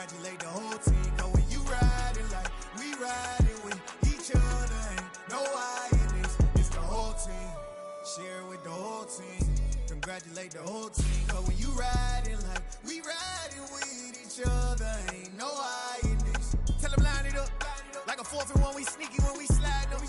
congratulate the whole team. Cause when you riding like we riding with each other, ain't no I in this, it's the whole team. Share it with the whole team. Congratulate the whole team. Cause when you riding like we riding with each other, ain't no I in this. Tell them line it up. Like a 4th and 1, we sneaky when we slide them.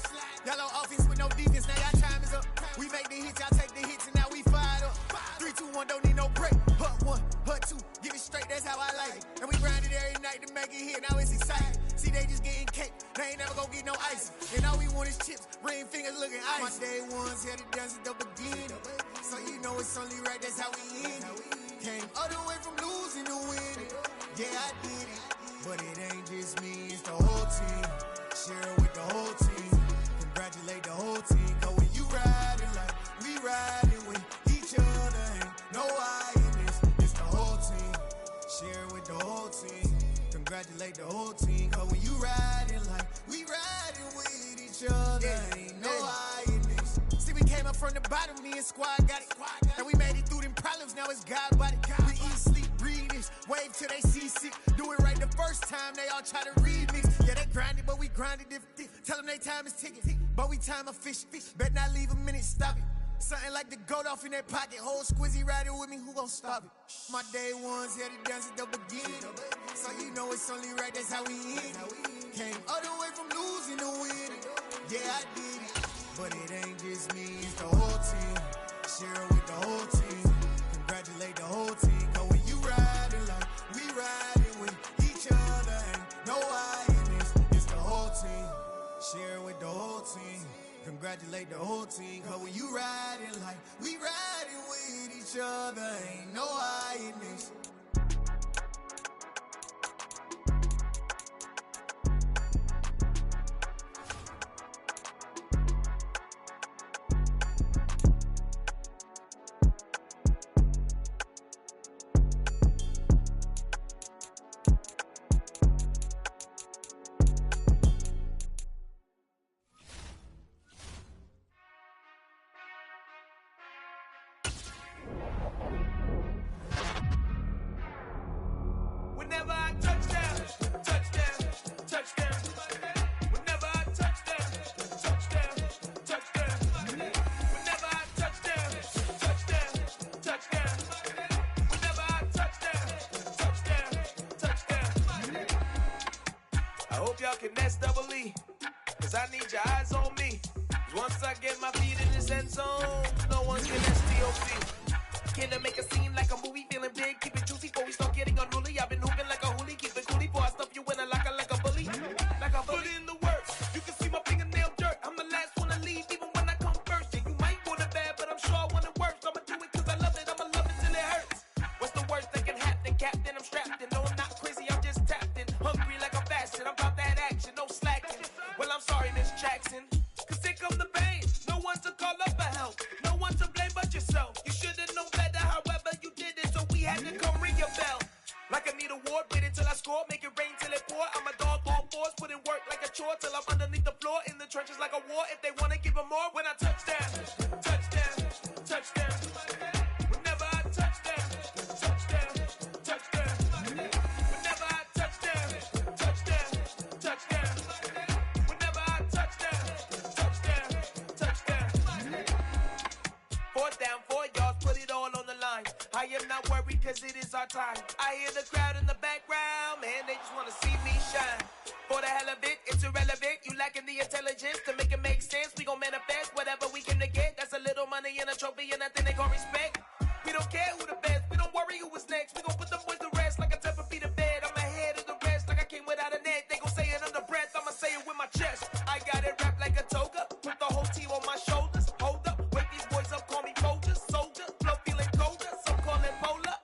Y'all on offense with no defense, now y'all time is up. We make the hits, y'all take the hits, and now we fired up. 3, 2, 1, don't need no break. Hut 1, hut 2, give it straight, that's how I like it. And we grind it every night to make it hit, now it's exciting. See, they just getting cake, they ain't never gonna get no ice. And all we want is chips, ring fingers looking ice. My day ones here to dance at the beginning. So you know it's only right, that's how we end it. Came all the way from losing to winning. Yeah, I did it. But it ain't just me, it's the whole team. Share it with the whole team. Congratulate the whole team. Cause when you riding like we riding with each other, ain't no I in this, it's the whole team. Share it with the whole team. Congratulate the whole team. Cause when you riding like we riding with each other, ain't no I in this. See, we came up from the bottom, me and squad got it. And we made it through them problems, now it's God body. We eat, sleep, breathe this, wave till they see sick. Do it right the first time, they all try to remix. Yeah, they grinded, but we grinded different. Tell them they time is ticking, but we time efficient. Bet not leave a minute, stop it. Something like the goat off in their pocket. Whole squizzy riding with me, who gon' stop it? My day ones here to dance at the beginning. So you know it's only right, that's how we end it. Came all the way from losing to winning. Yeah, I did it. But it ain't just me, it's the whole team. Share it with the whole team. Congratulate the whole team. Cause when you riding like we riding with each other, ain't no I in this, it's the whole team. Share it with the whole team. Congratulate the whole team. Cause when you riding like we riding with each other, ain't no I in this. I need your eyes on me. Once I get my feet in this end zone, no one's gonna STOP. Can I make a scene like a movie, feeling big, keep it juicy before we start getting unruly. I've been hooping like a hoolie, keep it coolie before I stuff you in a locker like a bully. Like a bully. Put in the work, you can see my fingernail dirt. I'm the last one to leave, even when I come first. Yeah, you might want it bad, but I'm sure I want it worse. I'ma do it cause I love it, I'ma love it till it hurts. What's the worst that can happen, Captain? I'm strapped in, no I'm not crazy, I'm just tapped in. Hungry like I'm fasting, I'm about that action, no slacking. Well, I'm sorry, Miss Jackson, cause here come the pain. No one to call up for help, no one to blame but yourself. You should've known better, however you did it, so we had to come ring your bell. Like I need a ward, wait until I score, make it rain till it pour. I'm a dog on fours, put in work like a chore till I'm underneath the floor, in the trenches like a war. If they wanna give them more, when I touch them, touch them, touch them. Whenever I touch them, touch them, touch them. Whenever I touch them, touch them, touch them. Whenever I touch them, touch them, touch them. 4th down, 4 yards, put it all on the line. I am not worried cause it is our time. I hear the crowd in the background, man, they just wanna see me shine. For the hell of it, it's irrelevant. You lacking the intelligence to make it make sense. We gon' manifest whatever we can to get. That's a little money and a trophy and nothing they call respect. We don't care who the best, we don't worry who was next. We gon' put the boys to rest like a temper feet of bed. I'm ahead of the rest like I came without a net. They gon' say it under breath, I'ma say it with my chest. I got it wrapped like a toga, put the whole team on my shoulders. Hold up, wake these boys up, call me Folger, soldier. Flow feeling colder, some call it polar.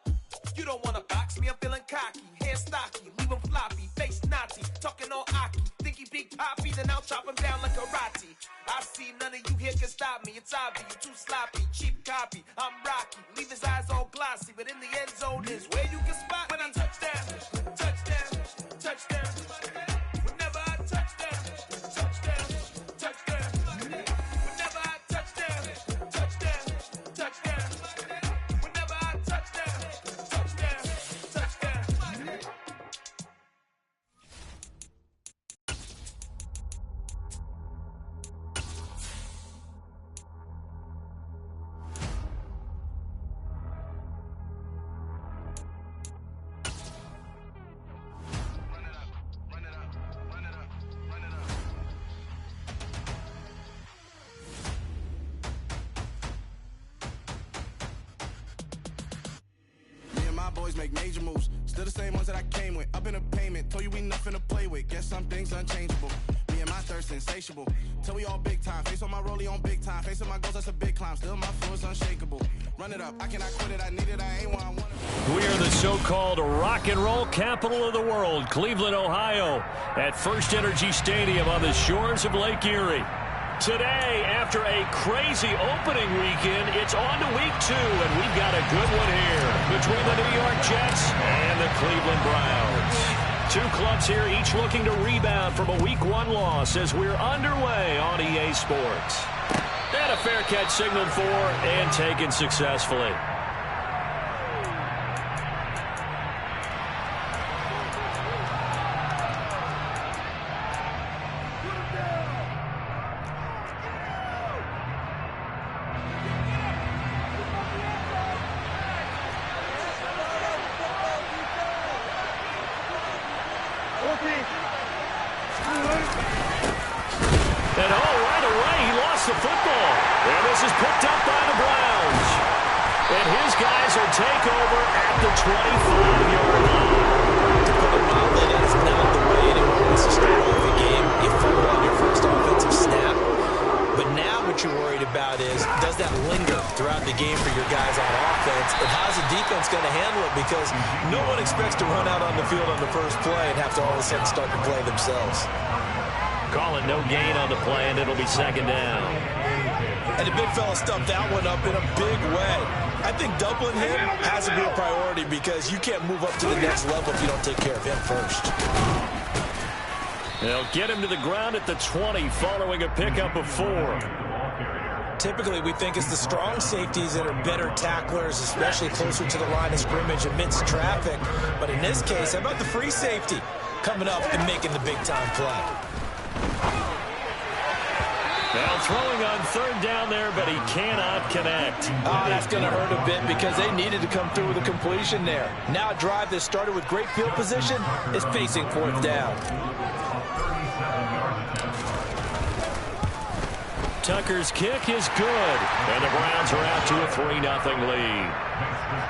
You don't wanna box me, I'm feeling cocky. Hair stocky, leave him floppy, face naughty. Talking all aki, think he big poppy, then I'll chop him down like karate. I see none of you here can stop me. It's obvious, you too sloppy, cheap copy. I'm Rocky, leave his eyes all glossy, but in the end zone is where you can spot me. When I touch them, touch them, touch them. Whenever I touch them, touch them, touch them. Whenever I touch them, touch them, touch them. Whenever I touch them, touch them, touch them. boys make major moves. Still the same ones that I came with. Up in the payment, told you we nothing to play with. Guess some things unchangeable. Me and my thirst insatiable. Till we all big time. Face on my rollie on big time. Facing my goals, that's a big climb. Still my flow is unshakable. Run it up, I cannot quit it. I need it, I ain't where I want it. We are the so-called rock and roll capital of the world, Cleveland, Ohio, at First Energy Stadium on the shores of Lake Erie. Today, after a crazy opening weekend, it's on to week 2, and we've got a good one here between the New York Jets and the Cleveland Browns. Two clubs here, each looking to rebound from a Week 1 loss as we're underway on EA Sports. And a fair catch signaled for and taken successfully. And right away, he lost the football. And this is picked up by the Browns. And his guys will take over at the 25-yard line. To put it mildly, that's not the way anyone wants to start off a game. You fumble on your first offensive snap. But now what you're worried about is, does that linger throughout the game for your guys on offense? And how's the defense going to handle it? Because no one expects to run out on the field on the first play and have to all of a sudden start to play themselves. Calling no gain on the play, and it'll be second down. And the big fella stumped that one up in a big way. I think doubling him has to be a priority because you can't move up to the next level if you don't take care of him first. They'll get him to the ground at the 20 following a pickup of 4. Typically, we think it's the strong safeties that are better tacklers, especially closer to the line of scrimmage amidst traffic. But in this case, how about the free safety coming up and making the big-time play? Now throwing on third down there, but he cannot connect. Oh, that's going to hurt a bit because they needed to come through with a completion there. Now a drive that started with great field position is facing fourth down. Tucker's kick is good, and the Browns are out to a 3-0 lead.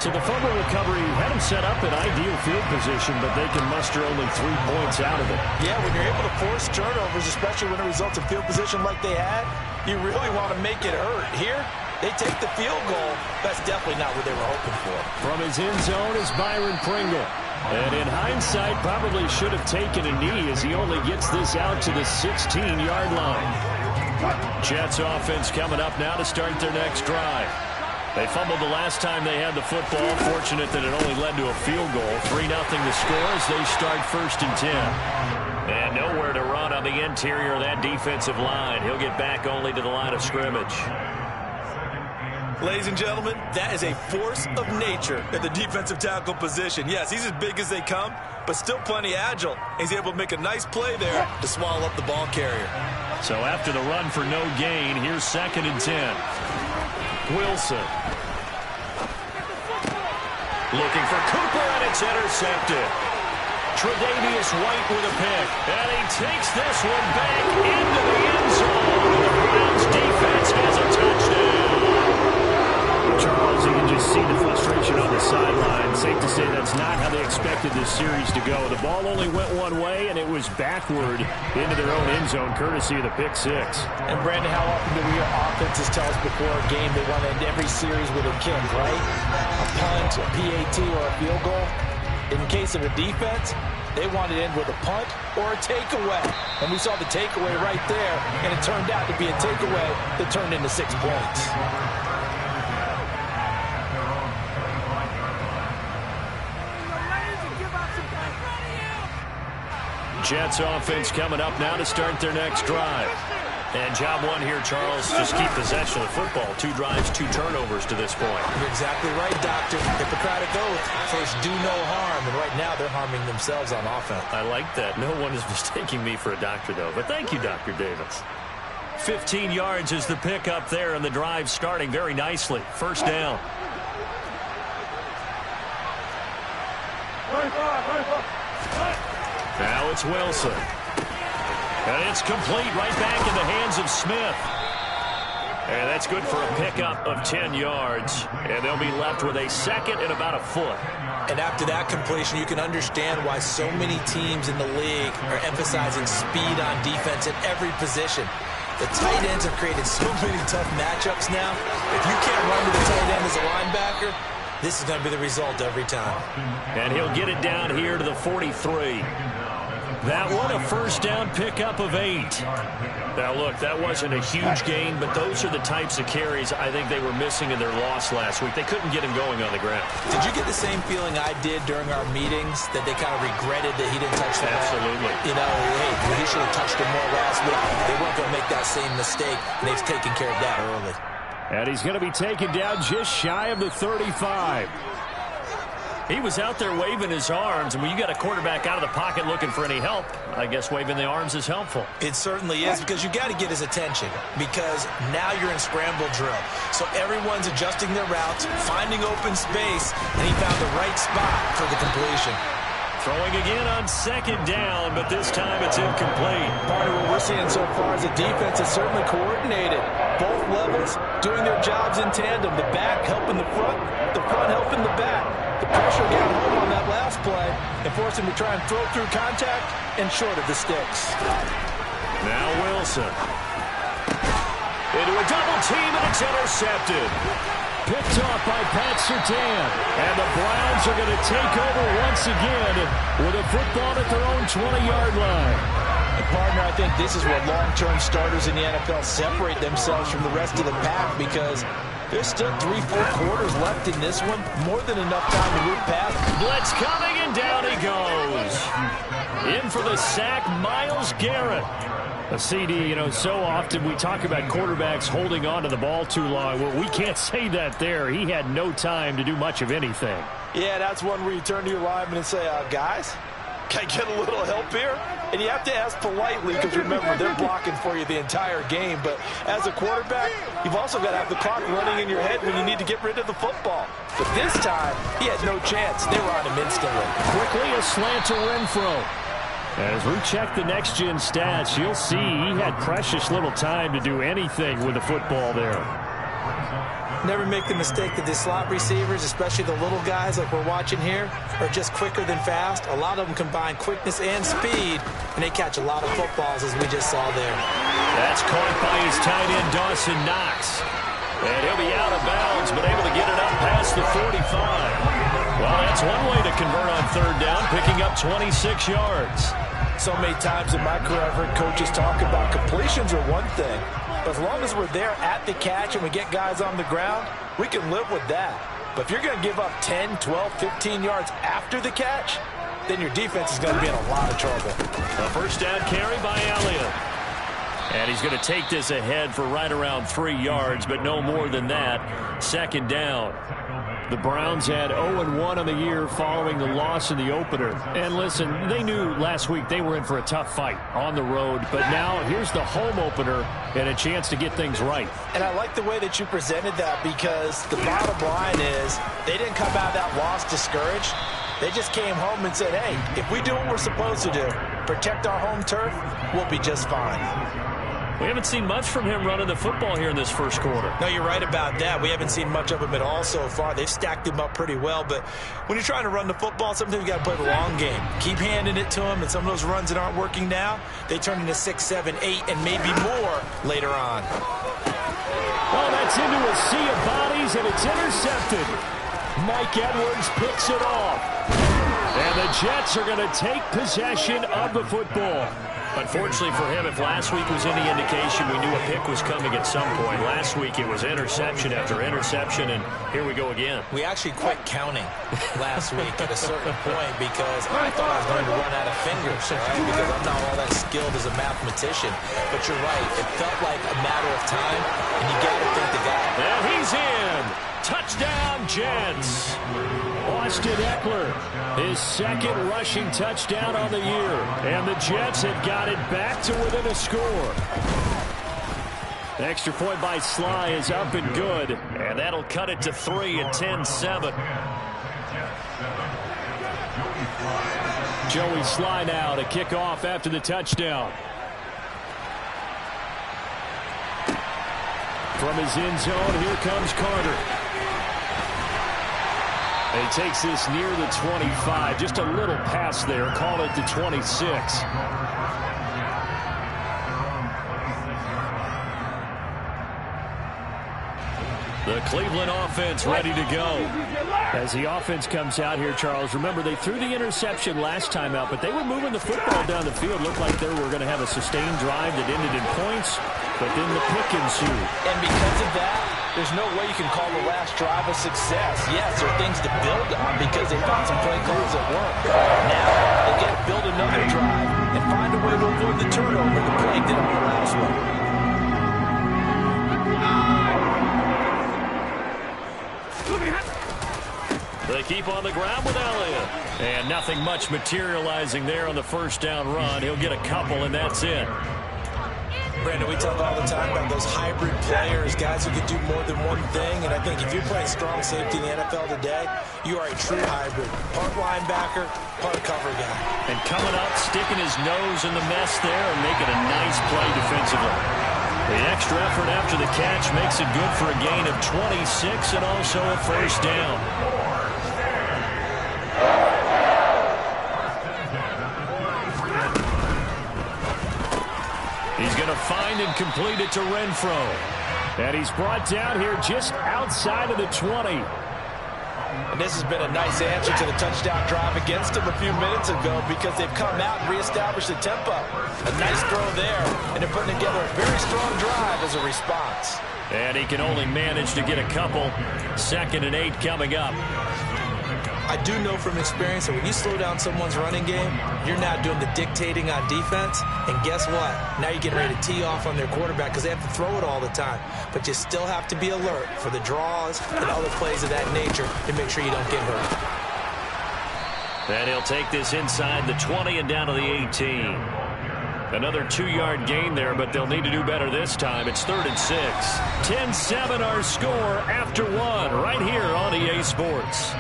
To the fumble recovery, had him set up in ideal field position, but they can muster only 3 points out of it. Yeah, when you're able to force turnovers, especially when it results in field position like they had, you really want to make it hurt. Here, they take the field goal. That's definitely not what they were hoping for. From his end zone is Byron Pringle. And in hindsight, probably should have taken a knee as he only gets this out to the 16-yard line. Jets offense coming up now to start their next drive. They fumbled the last time they had the football. Fortunate that it only led to a field goal. 3-0 the score as they start 1st and 10. And nowhere to run on the interior of that defensive line. He'll get back only to the line of scrimmage. Ladies and gentlemen, that is a force of nature at the defensive tackle position. Yes, he's as big as they come, but still plenty agile. He's able to make a nice play there to swallow up the ball carrier. So after the run for no gain, here's 2nd and 10. Wilson. Looking for Cooper, and it's intercepted. Tre'Davious White with a pick. And he takes this one back into the end zone. The Browns defense has a touchdown. Charles, you can just see the frustration on the sideline. Safe to say that's not how they expected this series to go. The ball only went one way, and it was backward into their own end zone, courtesy of the pick 6. And, Brandon, how often do we hear offenses tell us before a game they want to end every series with a kick, right? A punt, a PAT, or a field goal. In case of a defense, they want to end with a punt or a takeaway. And we saw the takeaway right there, and it turned out to be a takeaway that turned into 6 points. Jets offense coming up now to start their next drive. And job one here, Charles, just keep possession of the football. 2 drives, 2 turnovers to this point. You're exactly right, Doctor. Hippocratic oath. First, do no harm. And right now, they're harming themselves on offense. I like that. No one is mistaking me for a doctor, though. But thank you, Dr. Davis. 15 yards is the pickup there, and the drive starting very nicely. 1st down. Now it's Wilson. And it's complete right back in the hands of Smith. And that's good for a pickup of 10 yards. And they'll be left with a second and about a foot. And after that completion, you can understand why so many teams in the league are emphasizing speed on defense at every position. The tight ends have created so many tough matchups now. If you can't run to the tight end as a linebacker, this is going to be the result every time. And he'll get it down here to the 43. That one, a first down pickup of 8. Now, look, that wasn't a huge gain, but those are the types of carries I think they were missing in their loss last week. They couldn't get him going on the ground. Did you get the same feeling I did during our meetings, that they kind of regretted that he didn't touch the ball? Absolutely. You know, hey, he should have touched him more last week. They weren't going to make that same mistake, and they've taken care of that early. And he's going to be taken down just shy of the 35. He was out there waving his arms, and when you got a quarterback out of the pocket looking for any help, I guess waving the arms is helpful. It certainly is, because you got to get his attention, because now you're in scramble drill. So everyone's adjusting their routes, finding open space, and he found the right spot for the completion. Throwing again on second down, but this time it's incomplete. Part of what we're seeing so far is the defense is certainly coordinated. Both levels doing their jobs in tandem. The back helping the front helping the back. The pressure got home on that last play and forced him to try and throw through contact and short of the sticks. Now Wilson. Into a double team, and it's intercepted. Picked off by Pat Surtain. And the Browns are going to take over once again with a football at their own 20-yard line. And partner, I think this is where long-term starters in the NFL separate themselves from the rest of the pack, because there's still 3-4 quarters left in this one. More than enough time to move past. Blitz coming, and down he goes. In for the sack, Myles Garrett. A CD, you know, so often we talk about quarterbacks holding on to the ball too long. Well, we can't say that there. He had no time to do much of anything. Yeah, that's one where you turn to your lineman and say, guys, can I get a little help here? And you have to ask politely, because remember, they're blocking for you the entire game. But as a quarterback, you've also got to have the clock running in your head when you need to get rid of the football. But this time, he had no chance. They were on him instantly. Quickly, a slant to Renfro. As we check the next-gen stats, you'll see he had precious little time to do anything with the football there. Never make the mistake that the slot receivers, especially the little guys like we're watching here, are just quicker than fast. A lot of them combine quickness and speed, and they catch a lot of footballs, as we just saw there. That's caught by his tight end, Dawson Knox. And he'll be out of bounds, but able to get it up past the 45. Well, that's one way to convert on third down, picking up 26 yards. So many times in my career, I've heard coaches talk about completions are one thing. But as long as we're there at the catch and we get guys on the ground, we can live with that. But if you're going to give up 10, 12, 15 yards after the catch, then your defense is going to be in a lot of trouble. A first down carry by Elliott. And he's going to take this ahead for right around 3 yards, but no more than that. Second down. The Browns had 0-1 on the year following the loss in the opener. And listen, they knew last week they were in for a tough fight on the road. But now here's the home opener and a chance to get things right. And I like the way that you presented that, because the bottom line is they didn't come out of that loss discouraged. They just came home and said, hey, if we do what we're supposed to do, protect our home turf, we'll be just fine. We haven't seen much from him running the football here in this first quarter. No, you're right about that. We haven't seen much of him at all so far. They've stacked him up pretty well, but when you're trying to run the football, sometimes you got to play the long game. Keep handing it to him, and some of those runs that aren't working now, they turn into 6, 7, 8, and maybe more later on. Well, that's into a sea of bodies, and it's intercepted. Mike Edwards picks it off. And the Jets are going to take possession of the football. Unfortunately for him, if last week was any indication, we knew a pick was coming at some point. Last week it was interception after interception, and here we go again. We actually quit counting last week at a certain point, because I thought I was going to run out of fingers, right? Because I'm not all that skilled as a mathematician. But you're right. It felt like a matter of time, and you got to think the guy. And he's in. Touchdown, Jets. Austin Eckler, his second rushing touchdown on the year. And the Jets have got it back to within a score. The extra point by Sly is up and good. And that'll cut it to 3 at 10-7. Joey Sly now to kick off after the touchdown. From his end zone, here comes Carter. And he takes this near the 25. Just a little pass there. Call it the 26. The Cleveland offense ready to go. As the offense comes out here, Charles, remember they threw the interception last time out, but they were moving the football down the field. Looked like they were going to have a sustained drive that ended in points, but then the pick ensued. And because of that, there's no way you can call the last drive a success. Yes, there are things to build on because they found some play calls that work. Now, they got to build another drive and find a way to avoid the turnover that plagued them in the last one. They keep on the ground with Elliott. And nothing much materializing there on the first down run. He'll get a couple, and that's it. Brandon, we talk all the time about those hybrid players, guys who can do more than one thing. And I think if you're playing strong safety in the NFL today, you are a true hybrid. Part linebacker, part cover guy. And coming up, sticking his nose in the mess there and making a nice play defensively. The extra effort after the catch makes it good for a gain of 26 and also a first down. He's going to find and complete it to Renfro. And he's brought down here just outside of the 20. And this has been a nice answer to the touchdown drive against them a few minutes ago because they've come out and reestablished the tempo. A nice throw there, and they're putting together a very strong drive as a response. And he can only manage to get a couple. 2nd and 8 coming up. I do know from experience that when you slow down someone's running game, you're now doing the dictating on defense. And guess what? Now you're getting ready to tee off on their quarterback because they have to throw it all the time. But you still have to be alert for the draws and other plays of that nature to make sure you don't get hurt. And he'll take this inside the 20 and down to the 18. Another 2-yard gain there, but they'll need to do better this time. It's 3rd and 6. 10-7 our score after 1 right here on EA Sports.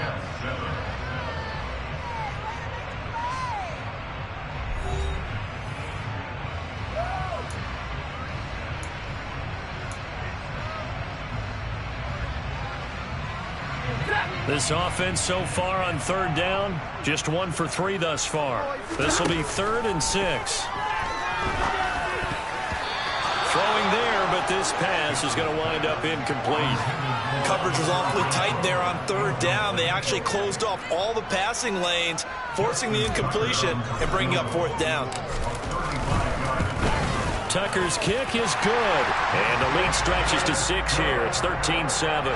This offense so far on 3rd down, just 1 for 3 thus far. This will be 3rd and 6. Throwing there, but this pass is going to wind up incomplete. Coverage was awfully tight there on 3rd down. They actually closed off all the passing lanes, forcing the incompletion and bringing up 4th down. Tucker's kick is good. And the lead stretches to 6 here. It's 13-7.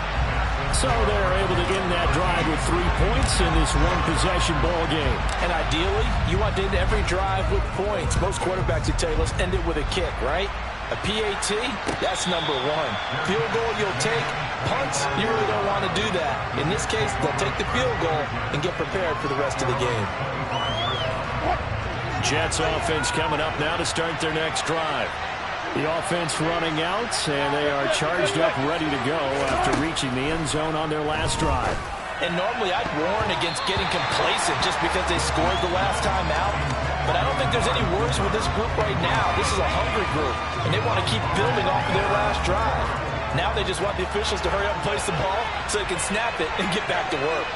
So they're able to end that drive with 3 points in this one-possession ball game. And ideally, you want to end every drive with points. Most quarterbacks would tell you, let's end it with a kick, right? A PAT, that's number 1. Field goal you'll take. Punts, you really don't want to do that. In this case, they'll take the field goal and get prepared for the rest of the game. Jets offense coming up now to start their next drive. The offense running out, and they are charged up, ready to go after reaching the end zone on their last drive. And normally I'd warn against getting complacent just because they scored the last time out. But I don't think there's any worries with this group right now. This is a hungry group, and they want to keep building off of their last drive. Now they just want the officials to hurry up and place the ball so they can snap it and get back to work.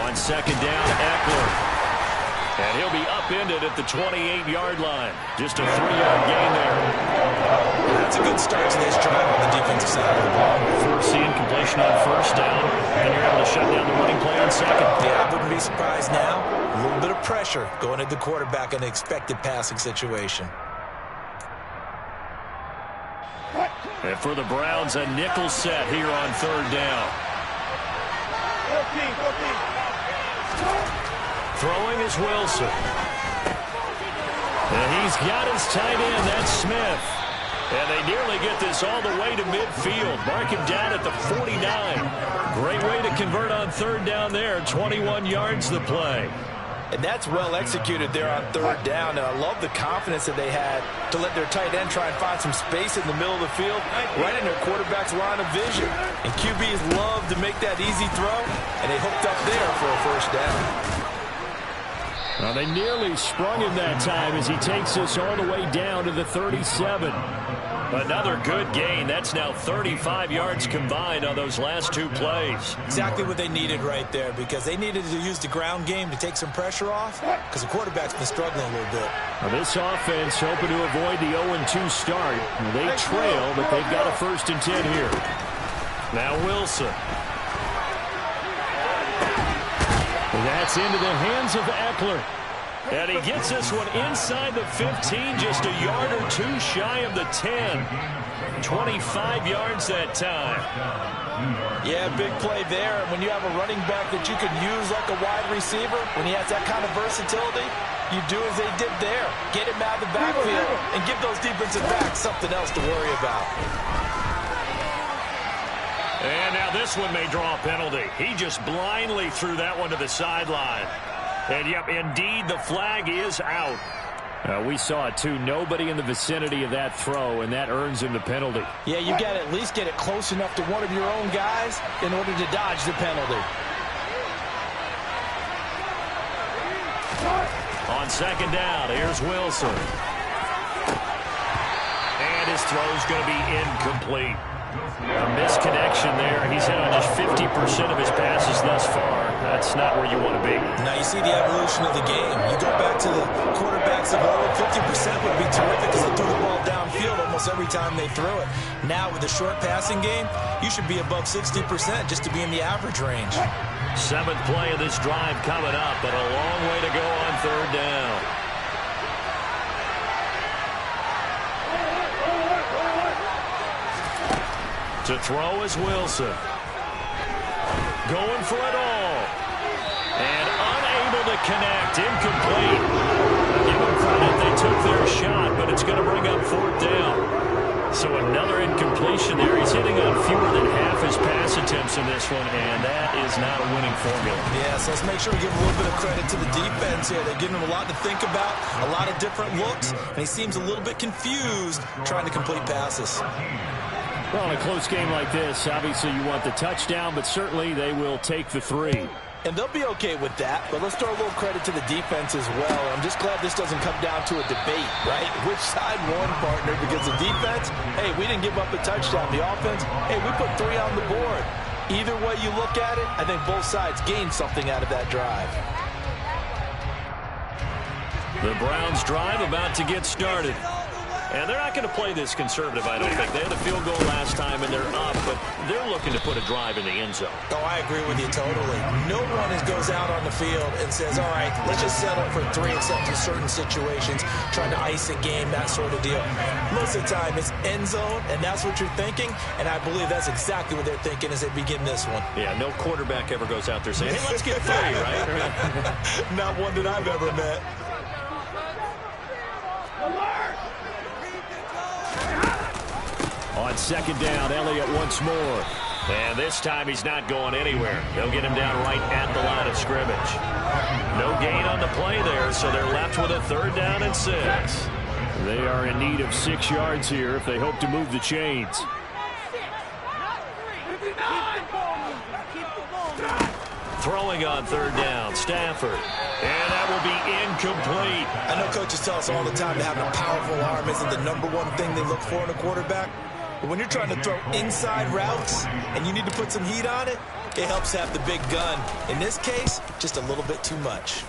On 2nd down, Eckler. And he'll be upended at the 28-yard line. Just a 3-yard gain there. That's a good start to this drive on the defensive side of the ball. Force the incompletion on 1st down, and you're able to shut down the running play on 2nd. Yeah, I wouldn't be surprised now. A little bit of pressure going at the quarterback in an expected passing situation. And for the Browns, a nickel set here on 3rd down. 14. Throwing is Wilson. And he's got his tight end. That's Smith. And they nearly get this all the way to midfield. Mark him down at the 49. Great way to convert on 3rd down there. 21 yards the play. And that's well executed there on 3rd down. And I love the confidence that they had to let their tight end try and find some space in the middle of the field, right in their quarterback's line of vision. And QBs love to make that easy throw, and they hooked up there for a 1st down. Well, they nearly sprung him that time as he takes this all the way down to the 37. Another good gain. That's now 35 yards combined on those last two plays. Exactly what they needed right there, because they needed to use the ground game to take some pressure off, because the quarterback's been struggling a little bit. Now this offense hoping to avoid the 0-2 start. They trail, but they've got a 1st and 10 here. Now Wilson. That's into the hands of Eckler. And he gets this one inside the 15, just a yard or two shy of the 10. 25 yards that time. Yeah, big play there. And when you have a running back that you can use like a wide receiver, when he has that kind of versatility, you do as they did there. Get him out of the backfield and give those defensive backs something else to worry about. And now this one may draw a penalty. He just blindly threw that one to the sideline. And, yep, indeed, the flag is out. We saw it, too. Nobody in the vicinity of that throw, and that earns him the penalty. Yeah, you got to at least get it close enough to one of your own guys in order to dodge the penalty. On 2nd down, here's Wilson. And his throw's going to be incomplete. A misconnection there. He's hit on just 50% of his passes thus far. That's not where you want to be. Now you see the evolution of the game. You go back to the quarterbacks of old, 50% would be terrific because they threw the ball downfield almost every time they threw it. Now with the short passing game, you should be above 60% just to be in the average range. 7th play of this drive coming up, but a long way to go on 3rd down. To throw is Wilson. Going for it all. And unable to connect. Incomplete. Give them credit. They took their shot, but it's going to bring up 4th down. So another incompletion there. He's hitting on fewer than half his pass attempts in this one, and that is not a winning formula. Yeah, so let's make sure we give a little bit of credit to the defense here. They're giving him a lot to think about, a lot of different looks, and he seems a little bit confused trying to complete passes. Well, in a close game like this, obviously you want the touchdown, but certainly they will take the 3. And they'll be okay with that, but let's throw a little credit to the defense as well. I'm just glad this doesn't come down to a debate, right? Which side won, partner? Because the defense, hey, we didn't give up a touchdown. The offense, hey, we put 3 on the board. Either way you look at it, I think both sides gained something out of that drive. The Browns drive about to get started. And they're not going to play this conservative, I don't think. They had a field goal last time, and they're up, but they're looking to put a drive in the end zone. Oh, I agree with you totally. No one goes out on the field and says, all right, let's just settle for 3 except in certain situations, trying to ice a game, that sort of deal. Most of the time, it's end zone, and that's what you're thinking, and I believe that's exactly what they're thinking as they begin this one. Yeah, no quarterback ever goes out there saying, hey, let's get 3, right? Not one that I've ever met. On 2nd down, Elliott once more. And this time he's not going anywhere. They'll get him down right at the line of scrimmage. No gain on the play there, so they're left with a 3rd down and 6. They are in need of 6 yards here if they hope to move the chains. Throwing on 3rd down, Stafford. And that will be incomplete. I know coaches tell us all the time that having a powerful arm isn't the #1 thing they look for in a quarterback. But when you're trying to throw inside routes and you need to put some heat on it, it helps to have the big gun. In this case, just a little bit too much.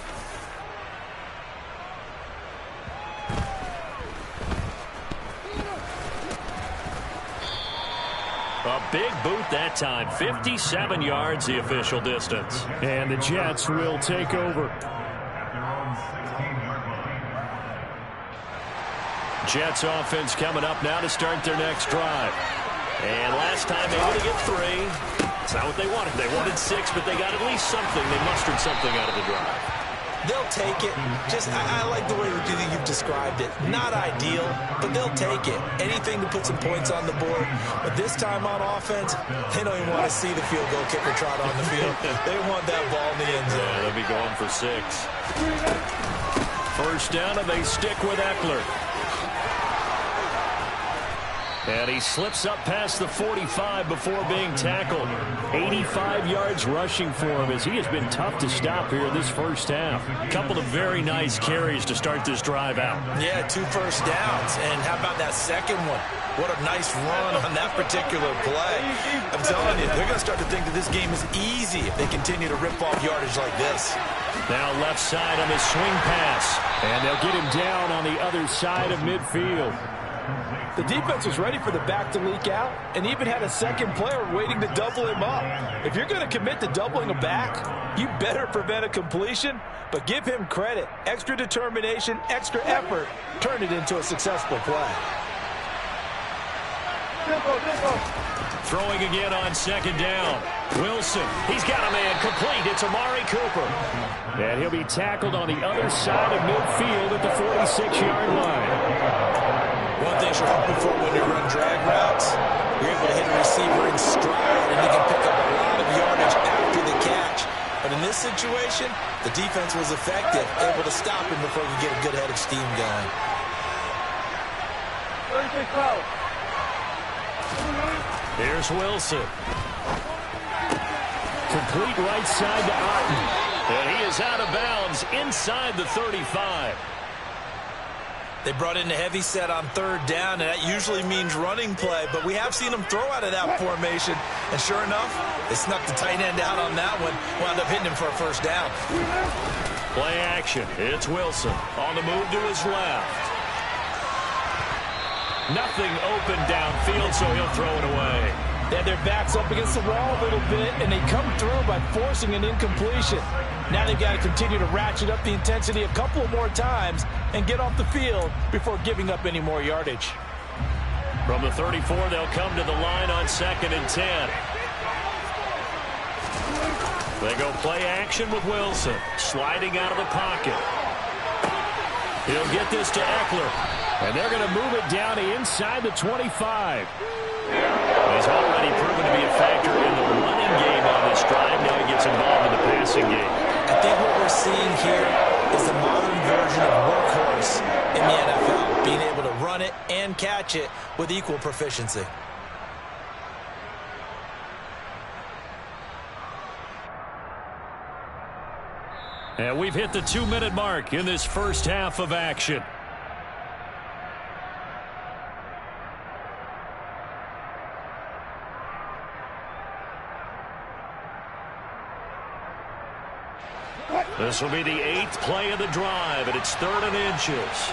A big boot that time. 57 yards, the official distance. And the Jets will take over. Jets offense coming up now to start their next drive. And last time they only get 3. It's not what they wanted. They wanted 6, but they got at least something. They mustered something out of the drive. They'll take it. I like the way you've described it. Not ideal, but they'll take it. Anything to put some points on the board. But this time on offense, they don't even want to see the field goal kicker trot on the field. They want that ball in the end zone. Yeah, they'll be going for 6. 1st down, and they stick with Eckler. And he slips up past the 45 before being tackled. 85 yards rushing for him as he has been tough to stop here in this first half. A couple of very nice carries to start this drive out. Yeah, 2 first downs. And how about that second one? What a nice run on that particular play. I'm telling you, they're going to start to think that this game is easy if they continue to rip off yardage like this. Now left side on the swing pass. And they'll get him down on the other side of midfield. The defense was ready for the back to leak out and even had a second player waiting to double him up. If you're going to commit to doubling a back, you better prevent a completion, but give him credit. Extra determination, extra effort, turned it into a successful play. Throwing again on second down. Wilson, he's got a man complete. It's Amari Cooper. And he'll be tackled on the other side of midfield at the 46-yard line. One thing you're hoping for when you run drag routes, you're able to hit a receiver in stride, and he can pick up a lot of yardage after the catch. But in this situation, the defense was effective, able to stop him before he could get a good head of steam going. Here's Wilson. Complete right side to Otten. And he is out of bounds inside the 35. They brought in the heavy set on third down, and that usually means running play, but we have seen them throw out of that formation. And sure enough, they snuck the tight end out on that one, wound up hitting him for a first down. Play action. It's Wilson on the move to his left. Nothing open downfield, so he'll throw it away. They had their backs up against the wall a little bit, and they come through by forcing an incompletion. Now they've got to continue to ratchet up the intensity a couple of more times and get off the field before giving up any more yardage. From the 34, they'll come to the line on 2nd and 10. They go play action with Wilson, sliding out of the pocket. He'll get this to Eckler, and they're going to move it down to inside the 25. He's already proven to be a factor in the running game on this drive. Now he gets involved in the passing game. I think what we're seeing here is the modern version of workhorse in the NFL, being able to run it and catch it with equal proficiency. And we've hit the 2-minute mark in this first half of action. This will be the 8th play of the drive, and it's 3rd and inches.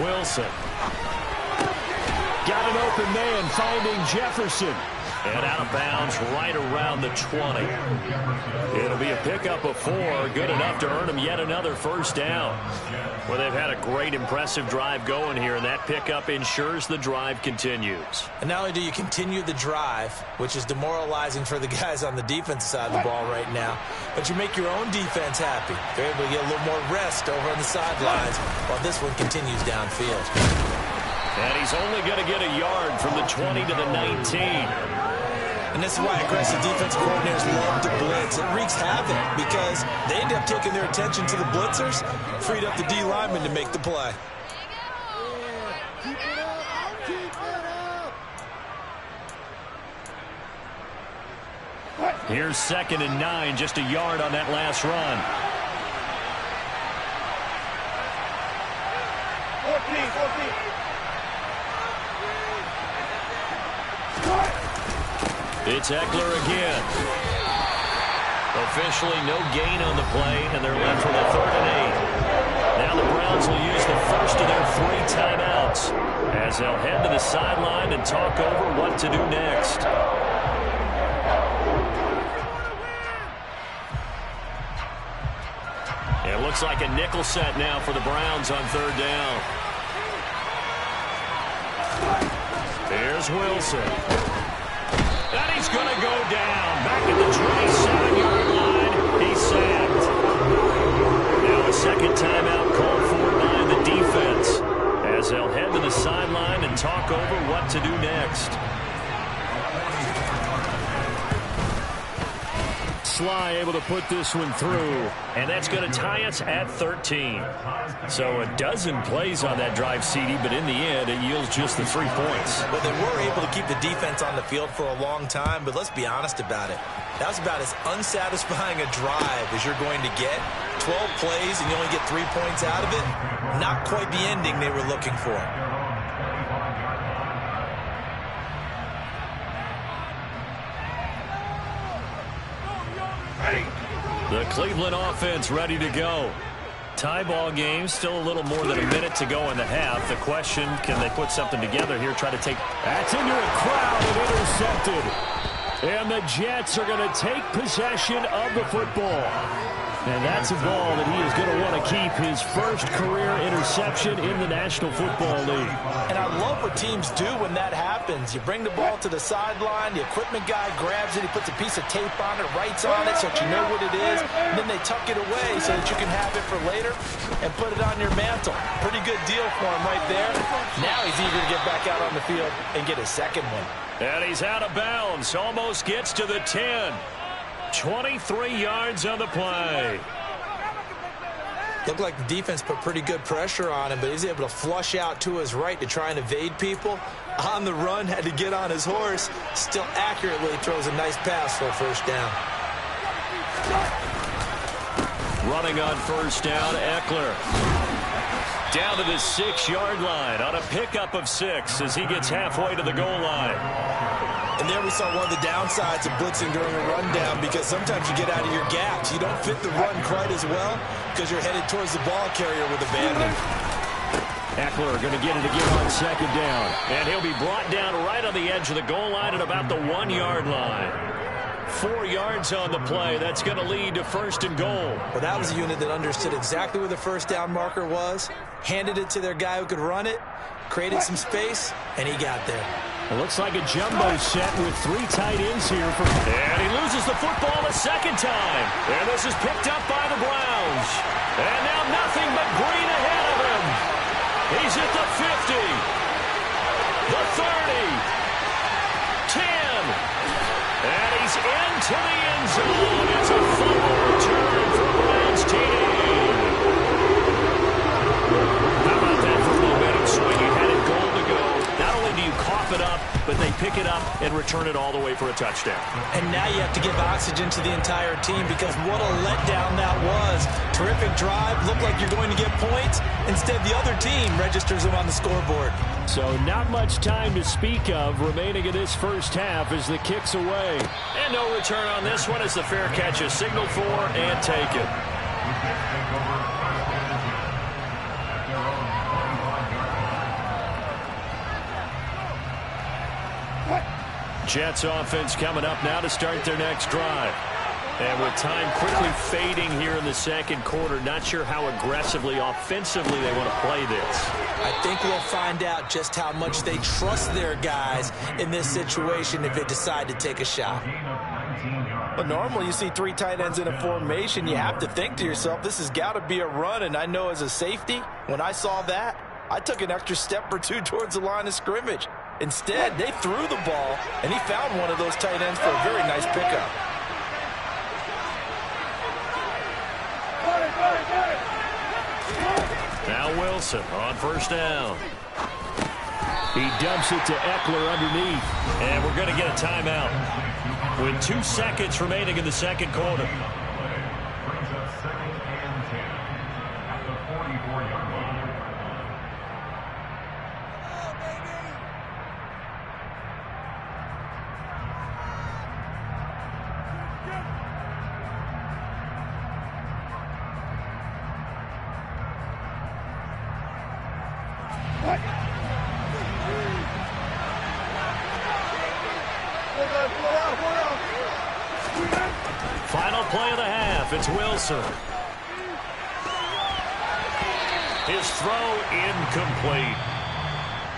Wilson. Got an open man, finding Jefferson. And out of bounds right around the 20. It'll be a pickup of 4, good enough to earn them yet another first down. Well, they've had a great, impressive drive going here, and that pickup ensures the drive continues. And not only do you continue the drive, which is demoralizing for the guys on the defensive side of the ball right now, but you make your own defense happy. They're able to get a little more rest over on the sidelines while this one continues downfield. And he's only going to get a yard from the 20 to the 19. And this is why aggressive defensive coordinators love to blitz. It wreaks havoc because they end up taking their attention to the blitzers, freed up the D lineman to make the play. Here's 2nd and 9, just a yard on that last run. 14. It's Eckler again. Officially no gain on the play, and they're left with a 3rd and 8. Now the Browns will use the first of their 3 timeouts as they'll head to the sideline and talk over what to do next. It looks like a nickel set now for the Browns on 3rd down. Here's Wilson. And he's going to go down. Back at the 27-yard line. He's sacked. Now a second timeout called for by the defense as they'll head to the sideline and talk over what to do next. Sly able to put this one through, and that's going to tie us at 13. So a dozen plays on that drive, CD, but in the end, it yields just the 3 points. Well, they were able to keep the defense on the field for a long time, but let's be honest about it. That was about as unsatisfying a drive as you're going to get. 12 plays, and you only get 3 points out of it. Not quite the ending they were looking for. The Cleveland offense ready to go. Tie ball game, still a little more than a minute to go in the half. The question, can they put something together here, try to take... That's into a crowd and intercepted. And the Jets are going to take possession of the football. And that's a ball that he is going to want to keep, his first career interception in the National Football League. And I love what teams do when that happens. You bring the ball to the sideline, the equipment guy grabs it, he puts a piece of tape on it, writes on it so that you know what it is, and then they tuck it away so that you can have it for later and put it on your mantle. Pretty good deal for him right there. Now he's eager to get back out on the field and get his second one. And he's out of bounds, almost gets to the 10. 23 yards on the play. Looked like the defense put pretty good pressure on him, but he's able to flush out to his right to try and evade people. On the run, had to get on his horse. Still accurately throws a nice pass for a first down. Running on first down, Eckler. Down to the 6-yard line on a pickup of 6 as he gets halfway to the goal line. And there we saw one of the downsides of blitzing during a rundown, because sometimes you get out of your gaps. You don't fit the run quite as well because you're headed towards the ball carrier with abandon. Eckler going to get it again on second down. And he'll be brought down right on the edge of the goal line at about the 1-yard line. 4 yards on the play. That's going to lead to first and goal. But that was a unit that understood exactly where the first down marker was, handed it to their guy who could run it, created some space, and he got there. It looks like a jumbo set with 3 tight ends here. And he loses the football a second time. And this is picked up by the Browns. And now nothing but green ahead of him. He's at the 50. The 30. 10. And he's into the end zone. It's a fumble return for Browns TD. How about that for momentum swing? You had it goal to go. Not only do you cough it up, but they pick it up and return it all the way for a touchdown. And now you have to give oxygen to the entire team, because what a letdown that was. Terrific drive. Looked like you're going to get points. Instead, the other team registers them on the scoreboard. So not much time to speak of remaining in this first half as the kick's away. And no return on this one as the fair catch is signaled for and taken. Jets offense coming up now to start their next drive. And with time quickly fading here in the second quarter, not sure how aggressively, offensively they want to play this. I think we'll find out just how much they trust their guys in this situation if they decide to take a shot. But normally you see 3 tight ends in a formation, you have to think to yourself, this has got to be a run. And I know as a safety, when I saw that, I took an extra step or 2 towards the line of scrimmage. Instead, they threw the ball, and he found one of those tight ends for a very nice pickup. Now Wilson on first down. He dumps it to Eckler underneath. And we're going to get a timeout with 2 seconds remaining in the second quarter. Final play of the half. It's Wilson. His throw incomplete.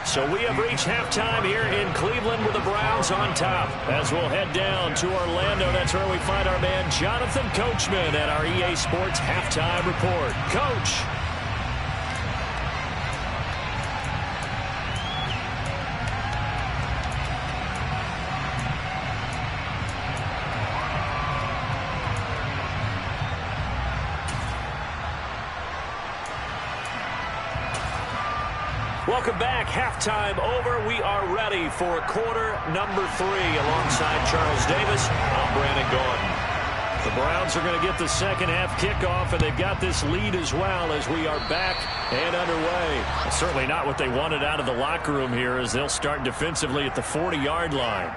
So we have reached halftime here in Cleveland with the Browns on top. As we'll head down to Orlando, that's where we find our man Jonathan Coachman at our EA Sports Halftime Report. Coach. Welcome back. Halftime over. We are ready for quarter number 3. Alongside Charles Davis, I'm Brandon Gordon. The Browns are going to get the second half kickoff, and they've got this lead as well as we are back and underway. Certainly not what they wanted out of the locker room here, as they'll start defensively at the 40-yard line.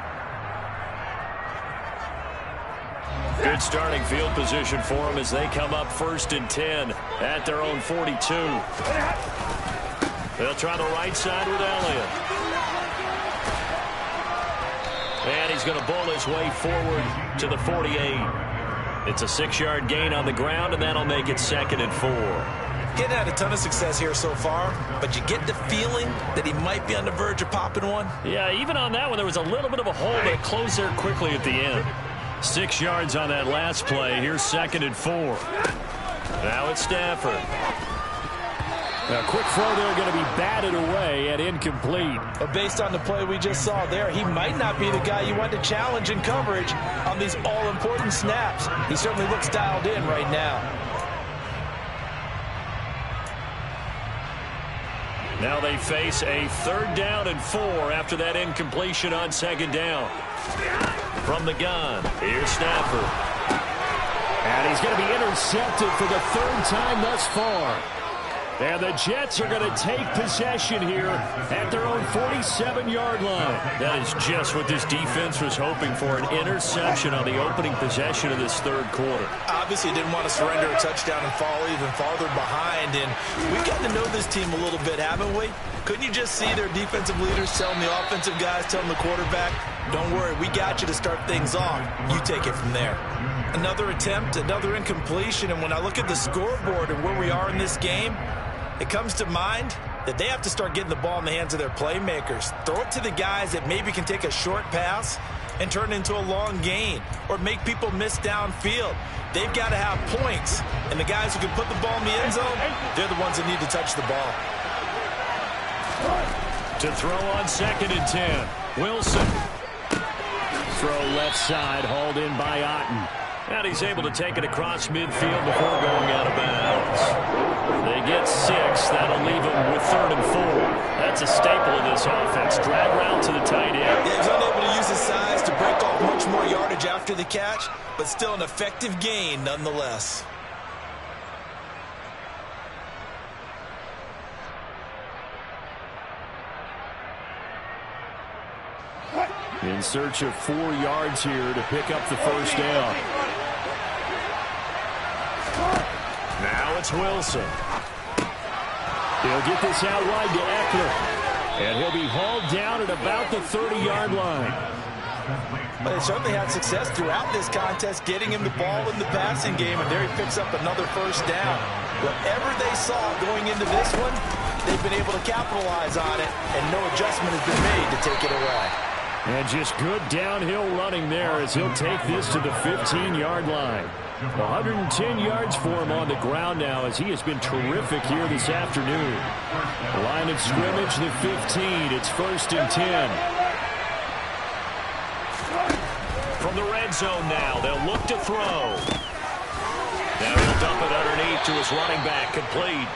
Good starting field position for them as they come up 1st and 10 at their own 42. They'll try the right side with Elliott. And he's going to bull his way forward to the 48. It's a 6-yard gain on the ground, and that'll make it 2nd and 4. Getting had a ton of success here so far, but you get the feeling that he might be on the verge of popping one. Yeah, even on that one, there was a little bit of a hole that closed there quickly at the end. 6 yards on that last play. Here's 2nd and 4. Now it's Stafford. A quick throw there going to be batted away and incomplete. But based on the play we just saw there, he might not be the guy you want to challenge in coverage on these all-important snaps. He certainly looks dialed in right now. Now they face a 3rd down and 4 after that incompletion on 2nd down. From the gun, here's Stafford. And he's going to be intercepted for the 3rd time thus far. And the Jets are going to take possession here at their own 47-yard line. That is just what this defense was hoping for, an interception on the opening possession of this 3rd quarter. Obviously didn't want to surrender a touchdown and fall even farther behind. And we've gotten to know this team a little bit, haven't we? Couldn't you just see their defensive leaders telling the offensive guys, telling the quarterback, don't worry, we got you to start things off. You take it from there. Another attempt, another incompletion. And when I look at the scoreboard and where we are in this game, it comes to mind that they have to start getting the ball in the hands of their playmakers. Throw it to the guys that maybe can take a short pass and turn it into a long gain or make people miss downfield. They've got to have points. And the guys who can put the ball in the end zone, they're the ones that need to touch the ball. To throw on 2nd and 10. Wilson. Throw left side, hauled in by Otten. And he's able to take it across midfield before going out of bounds. They get 6. That'll leave them with 3rd and 4. That's a staple of this offense. Drag route to the tight end. Yeah, he's unable to use his size to break off much more yardage after the catch, but still an effective gain nonetheless. In search of 4 yards here to pick up the 1st down. Now it's Wilson. He'll get this out wide to Eckler. And he'll be hauled down at about the 30-yard line. But they certainly had success throughout this contest, getting him the ball in the passing game, and there he picks up another 1st down. Whatever they saw going into this one, they've been able to capitalize on it, and no adjustment has been made to take it away. And just good downhill running there as he'll take this to the 15-yard line. 110 yards for him on the ground now as he has been terrific here this afternoon. Line of scrimmage, the 15. It's 1st and 10. From the red zone now, they'll look to throw. Now he'll dump it underneath to his running back, complete.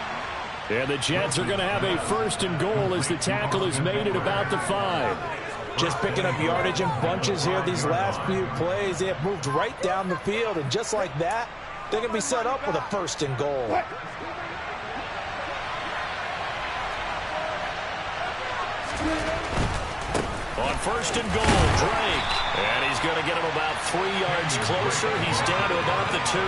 And the Jets are going to have a 1st and goal as the tackle is made at about the 5. Just picking up yardage in bunches here these last few plays. They have moved right down the field, and just like that, they're going to be set up with a 1st and goal. On 1st and goal, Drake. And he's going to get him about 3 yards closer. He's down to about the 2.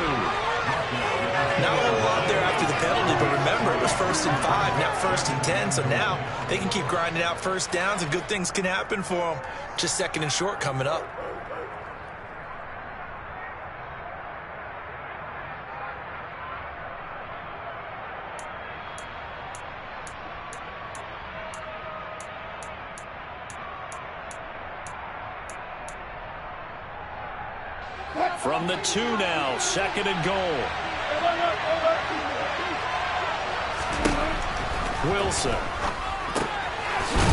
Not a whole lot there after the penalty, but remember, it was 1st and 5, not 1st and 10, so now they can keep grinding out 1st downs and good things can happen for them. Just 2nd and short coming up. From the 2 now, 2nd and goal. Wilson.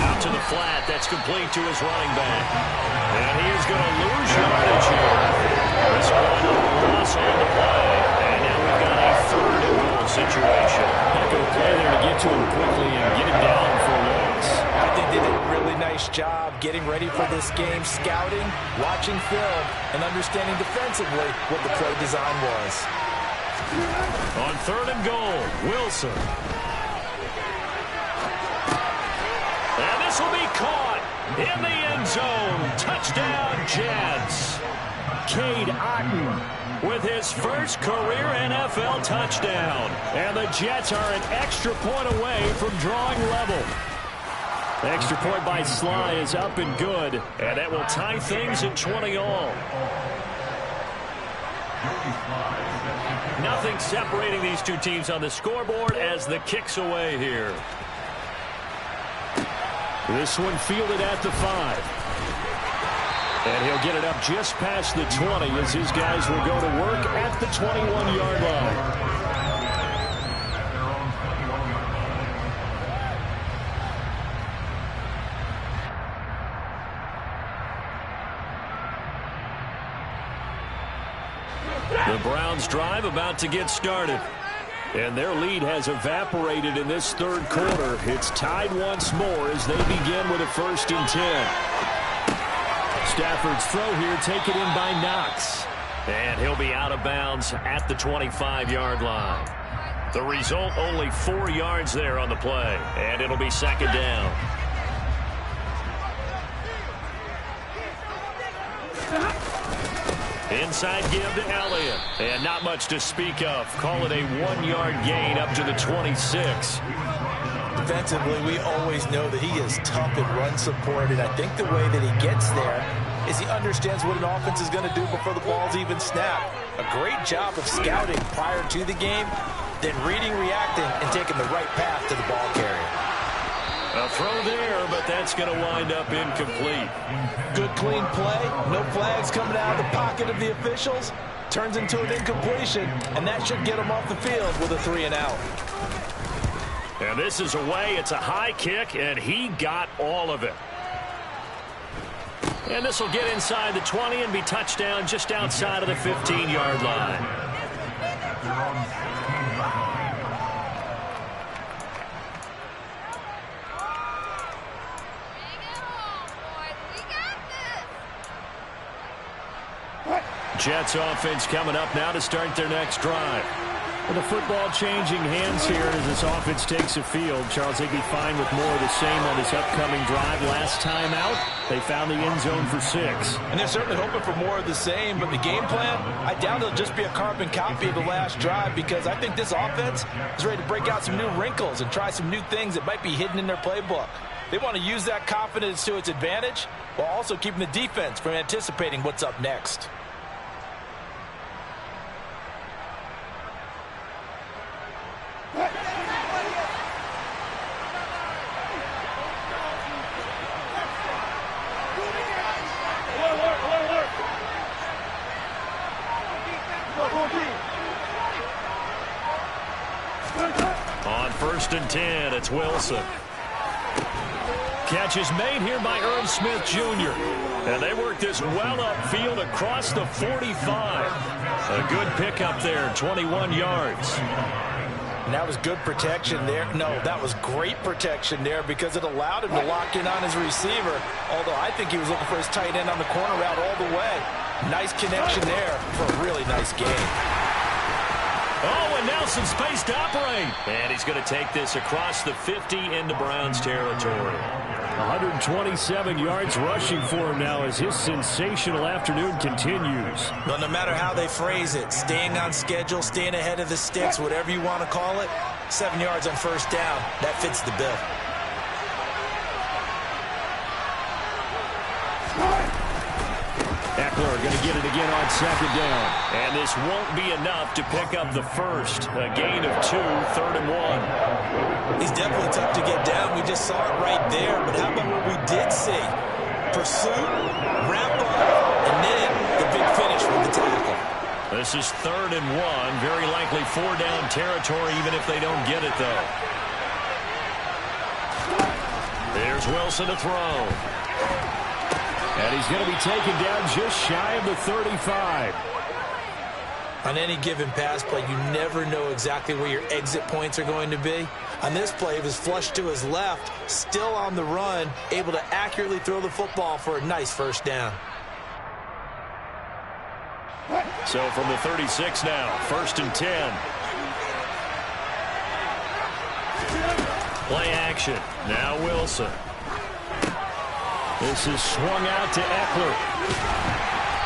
Out to the flat. That's complete to his running back. And he is going to lose yardage here. This one loss on the play. And now we've got a 3rd and goal situation. Heck of a play there to get to him quickly and get him down for a nice job getting ready for this game, scouting, watching film, and understanding defensively what the play design was. On 3rd and goal, Wilson. And this will be caught in the end zone. Touchdown, Jets. Cade Otton with his first career NFL touchdown. And the Jets are an extra point away from drawing level. The extra point by Sly is up and good. And that will tie things at 20 all. Nothing separating these two teams on the scoreboard as the kick's away here. This one fielded at the 5. And he'll get it up just past the 20 as his guys will go to work at the 21-yard line. The Browns drive about to get started. And their lead has evaporated in this 3rd quarter. It's tied once more as they begin with a 1st and 10. Stafford's throw here taken in by Knox. And he'll be out of bounds at the 25-yard line. The result, only 4 yards there on the play. And it'll be 2nd down. Inside give to Elliott. And not much to speak of. Call it a 1-yard gain up to the 26. Defensively, we always know that he is tough in run support, and I think the way that he gets there is he understands what an offense is going to do before the ball's even snapped. A great job of scouting prior to the game, then reading, reacting, and taking the right path to the ball carrier. A throw there, but that's going to wind up incomplete. Good, clean play. No flags coming out of the pocket of the officials. Turns into an incompletion, and that should get him off the field with a 3 and out. And this is away. It's a high kick, and he got all of it. And this will get inside the 20 and be touchdown just outside of the 15-yard line. Jets offense coming up now to start their next drive. With the football changing hands here as this offense takes a field. Charles, they'd be fine with more of the same on this upcoming drive. Last time out, they found the end zone for 6. And they're certainly hoping for more of the same, but the game plan, I doubt it'll just be a carbon copy of the last drive because I think this offense is ready to break out some new wrinkles and try some new things that might be hidden in their playbook. They want to use that confidence to its advantage while also keeping the defense from anticipating what's up next. On 1st and 10, it's Wilson. Catch is made here by Irv Smith Jr. And they work this well upfield across the 45. A good pickup there, 21 yards. And that was good protection there. No, that was great protection there because it allowed him to lock in on his receiver. Although I think he was looking for his tight end on the corner route all the way. Nice connection there for a really nice game. Oh, and now some space to operate. And he's going to take this across the 50 into Browns territory. 127 yards rushing for him now as his sensational afternoon continues. Well, no matter how they phrase it, staying on schedule, staying ahead of the sticks, whatever you want to call it, 7 yards on 1st down, that fits the bill. Eckler going to get it again on 2nd down. And this won't be enough to pick up the first. A gain of 2, 3rd and 1. He's definitely tough to get down. We just saw it right there. But how about what we did see? Pursuit, wrap up, and then the big finish with the tackle. This is 3rd and 1. Very likely 4-down territory even if they don't get it, though. There's Wilson to throw. And he's going to be taken down just shy of the 35. On any given pass play, you never know exactly where your exit points are going to be. On this play, he was flushed to his left, still on the run, able to accurately throw the football for a nice first down. So from the 36 now, 1st and 10. Play action. Now Wilson. This is swung out to Eckler.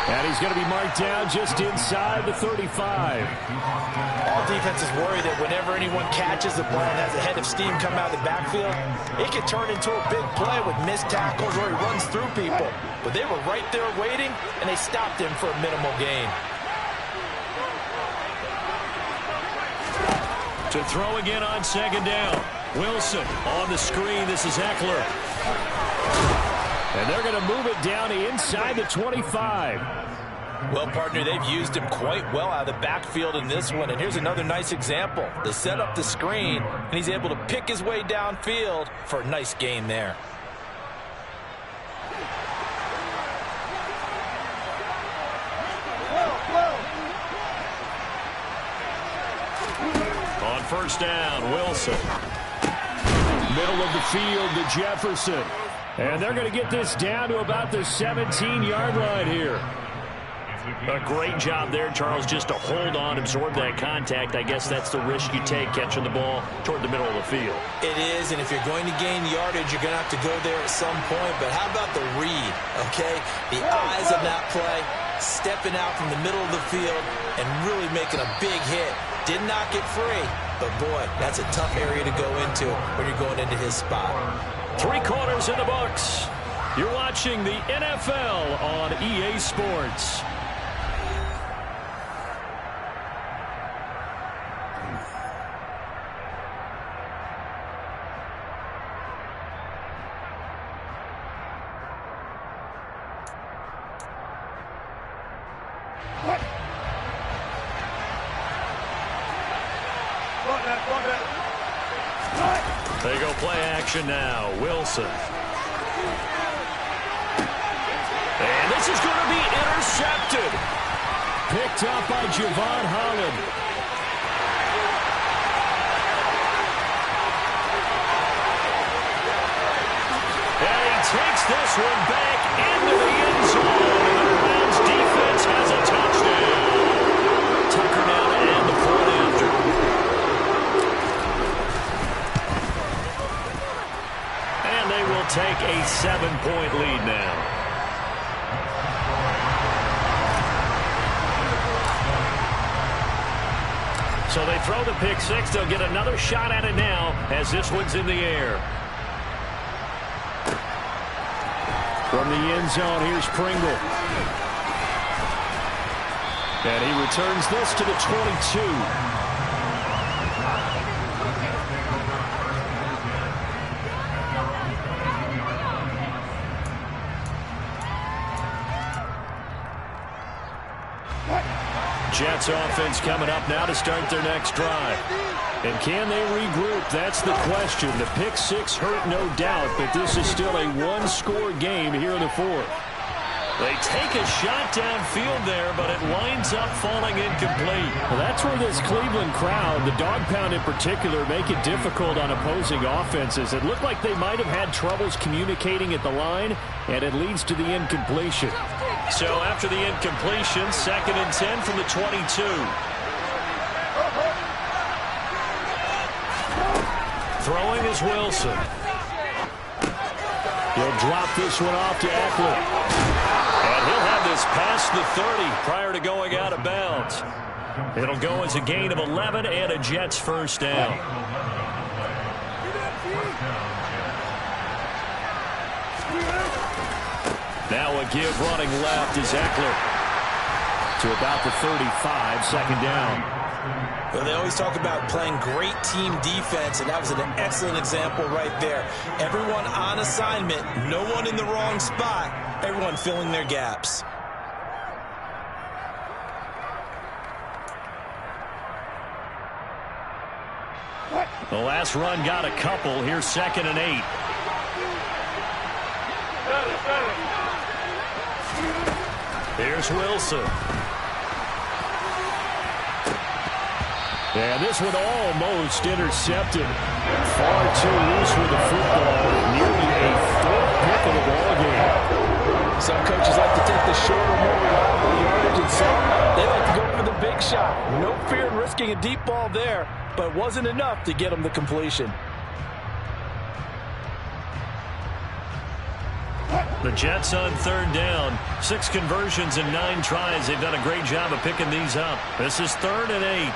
And he's going to be marked down just inside the 35. All defenses worry that whenever anyone catches the ball and has a head of steam come out of the backfield, it can turn into a big play with missed tackles or he runs through people. But they were right there waiting, and they stopped him for a minimal gain. To throw again on 2nd down. Wilson on the screen. This is Eckler. And they're going to move it down inside the 25. Well, partner, they've used him quite well out of the backfield in this one. And here's another nice example. They set up the screen, and he's able to pick his way downfield for a nice gain there. On 1st down, Wilson. Middle of the field to Jefferson. And they're going to get this down to about the 17-yard line here. A great job there, Charles, just to hold on, absorb that contact. I guess that's the risk you take, catching the ball toward the middle of the field. It is, and if you're going to gain yardage, you're going to have to go there at some point. But how about the read, okay? The eyes of that play, stepping out from the middle of the field and really making a big hit. Did not get free, but boy, that's a tough area to go into when you're going into his spot. 3 quarters in the books. You're watching the NFL on EA Sports. They go play action now. Wilson. And this is going to be intercepted. Picked up by Javon Holland. And he takes this one back into the end zone. And the Browns defense has a touchdown. Tucker now to end the point after. And they will take a 7-point lead now. So they throw the pick six. They'll get another shot at it now as this one's in the air. From the end zone, here's Pringle. And he returns this to the 22. Jets offense coming up now to start their next drive. And can they regroup? That's the question. The pick six hurt, no doubt, but this is still a one-score game here in the fourth. They take a shot downfield there, but it winds up falling incomplete. Well, that's where this Cleveland crowd, the dog pound in particular, make it difficult on opposing offenses. It looked like they might have had troubles communicating at the line, and it leads to the incompletion. So after the incompletion, 2nd and 10 from the 22. Throwing is Wilson. He'll drop this one off to Eckler. And he'll have this past the 30 prior to going out of bounds. It'll go as a gain of 11 and a Jets first down. Now a give running left is Eckler. To about the 35, 2nd down. Well, they always talk about playing great team defense, and that was an excellent example right there. Everyone on assignment, no one in the wrong spot, everyone filling their gaps. The last run got a couple. Here's 2nd and 8. Here's Wilson. And this one almost intercepted. Far too loose with the football. Nearly a 4th pick of the ball game. Some coaches like to take the shorter, more reliable yardage, and some they like to go for the big shot. No fear in risking a deep ball there, but it wasn't enough to get them the completion. The Jets on 3rd down. 6 conversions and 9 tries. They've done a great job of picking these up. This is 3rd and 8.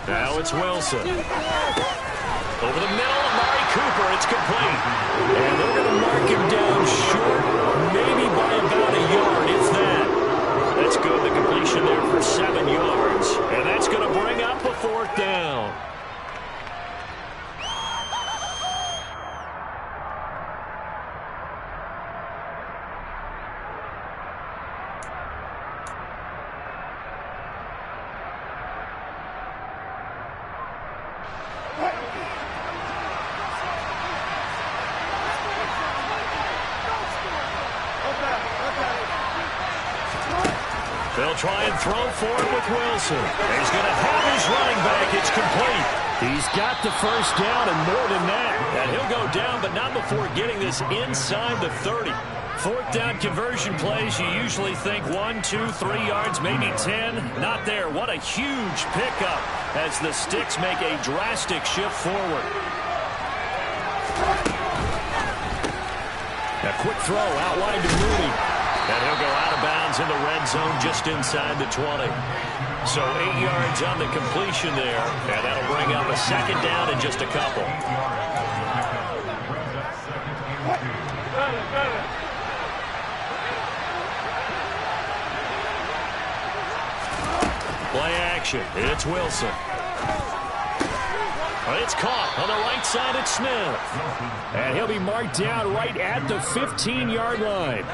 Now it's Wilson. Over the middle, Amari Cooper. It's complete. And they're going to mark him down short, maybe by about a yard, if that. That's good. The completion there for 7 yards. And that's going to bring up a 4th down. They'll try and throw for it with Wilson. He's going to have his running back. It's complete. He's got the 1st down and more than that. And he'll go down, but not before getting this inside the 30. 4th down conversion plays, you usually think 1, 2, 3 yards, maybe 10. Not there. What a huge pickup as the Sticks make a drastic shift forward. A quick throw out wide to Mooney. And he'll go out of bounds in the red zone just inside the 20. So 8 yards on the completion there. And that'll bring up a 2nd down in just a couple. Play action. It's Wilson. It's caught on the right side. It's Smith. And he'll be marked down right at the 15-yard line.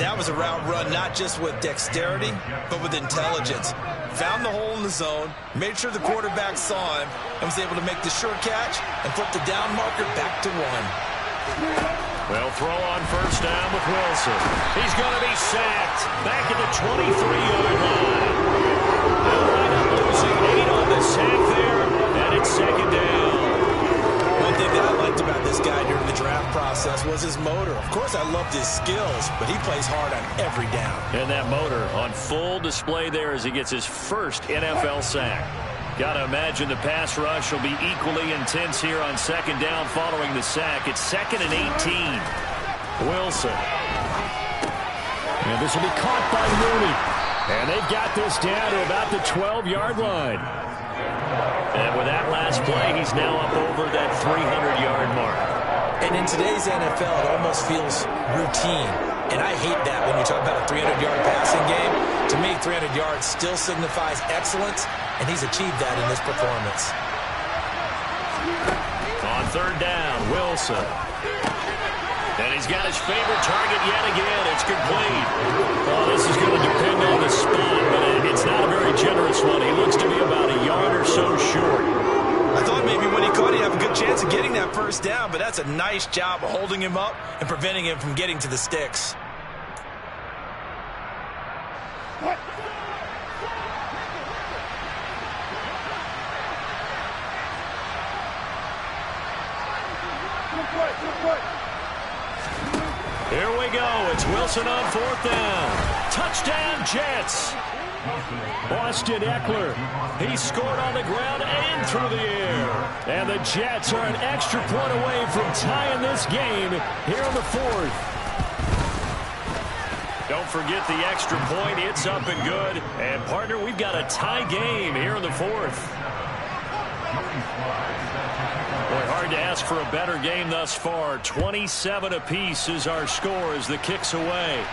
That was a route run not just with dexterity, but with intelligence. Found the hole in the zone, made sure the quarterback saw him, and was able to make the sure catch and flip the down marker back to 1. They'll throw on 1st down with Wilson. He's going to be sacked back at the 23-yard line. They'll wind up losing 8 on the sack there, and it's 2nd down. One thing that I liked about this guy during the draft process was his motor. Of course, I loved his skills, but he plays hard on every down. And that motor on full display there as he gets his first NFL sack. Got to imagine the pass rush will be equally intense here on 2nd down following the sack. It's 2nd and 18. Wilson. And this will be caught by Mooney. And they've got this down to about the 12-yard line. And with that last play, he's now up over that 300-yard mark. And in today's NFL, it almost feels routine. And I hate that when you talk about a 300-yard passing game. To me, 300 yards still signifies excellence, and he's achieved that in this performance. On 3rd down, Wilson. And he's got his favorite target yet again. It's complete. Well, this is going to depend on the spot, but it's not a very generous one. He looks to be about a yard or so short. I thought maybe when he caught, he'd have a good chance of getting that 1st down, but that's a nice job of holding him up and preventing him from getting to the sticks. Here we go. It's Wilson on 4th down. Touchdown, Jets. Austin Eckler. He scored on the ground and through the air. And the Jets are an extra point away from tying this game here in the 4th. Don't forget the extra point. It's up and good. And, partner, we've got a tie game here in the 4th. Boy, hard to ask for a better game thus far. 27 apiece is our score as the kick's away.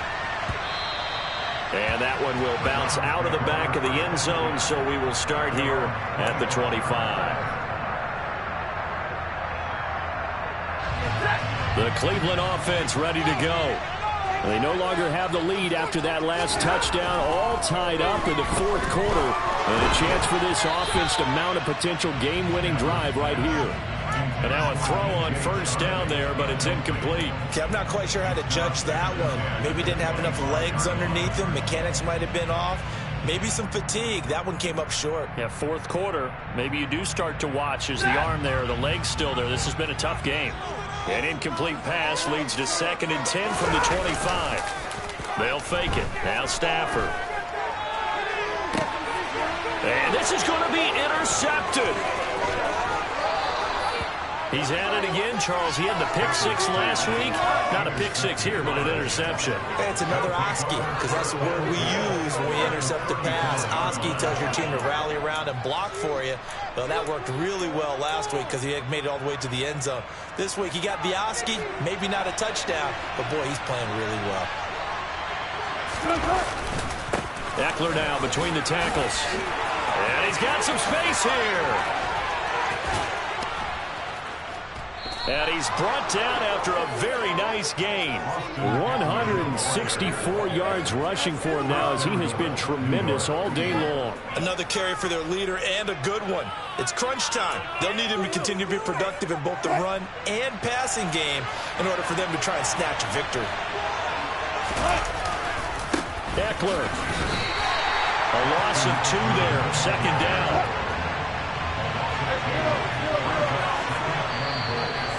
And that one will bounce out of the back of the end zone, so we will start here at the 25. The Cleveland offense ready to go. They no longer have the lead after that last touchdown, all tied up in the 4th quarter. And a chance for this offense to mount a potential game-winning drive right here. And now a throw on first down there, but it's incomplete. Okay, I'm not quite sure how to judge that one. Maybe didn't have enough legs underneath him. Mechanics might have been off. Maybe some fatigue. That one came up short. Yeah, fourth quarter. Maybe you do start to watch as the arm there, the leg's still there. This has been a tough game. An incomplete pass leads to 2nd and 10 from the 25. They'll fake it. Now Stafford. And this is going to be intercepted. He's at it again, Charles. He had the pick 6 last week. Not a pick 6 here, but an interception. Hey, it's another Oski, because that's the word we use when we intercept the pass. Oski tells your team to rally around and block for you. Well, that worked really well last week because he had made it all the way to the end zone. This week, he got the Oski, maybe not a touchdown, but boy, he's playing really well. Eckler now between the tackles. And he's got some space here. And he's brought down after a very nice gain. 164 yards rushing for him now as he has been tremendous all day long. Another carry for their leader and a good one. It's crunch time. They'll need him to continue to be productive in both the run and passing game in order for them to try and snatch a victory. Eckler. A loss of 2 there. 2nd down.